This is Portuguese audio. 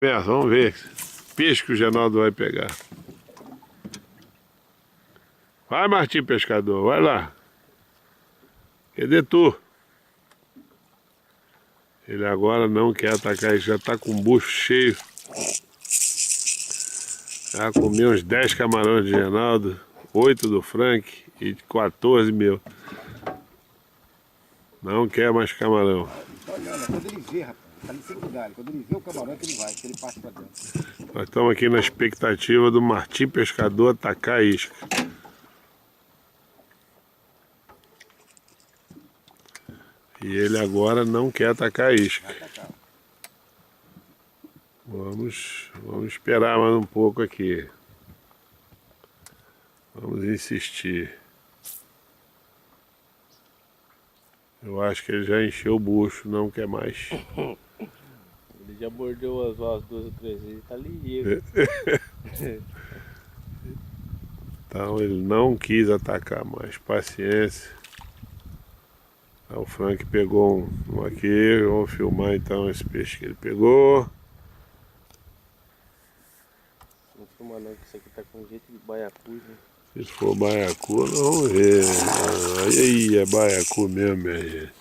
Vamos ver. Peixe que o Genaldo vai pegar. Vai, Martim Pescador, vai lá. Cadê tu? Ele agora não quer atacar, ele já tá com o bucho cheio. Já comeu uns 10 camarões de Genaldo, 8 do Frank e 14 meu. Não quer mais camarão. Olha, quando ele vê, rapaz, tá ali em cima do galho. Quando ele vê o camarão é que ele vai, que ele passa pra dentro. Nós estamos aqui na expectativa do Martim Pescador atacar a isca. E ele agora não quer atacar a isca. Vamos esperar mais um pouco aqui. Vamos insistir. Eu acho que ele já encheu o bucho, não quer mais. Ele já mordeu as 2 ou 3 vezes, tá ligeiro. Então ele não quis atacar mais. Paciência. O Frank pegou um aqui. Vamos filmar então esse peixe que ele pegou. Não filma não, que isso aqui tá com jeito de baiacu, né? Se for baiacu, nós vamos ver. Aí é baiacu mesmo, minha gente.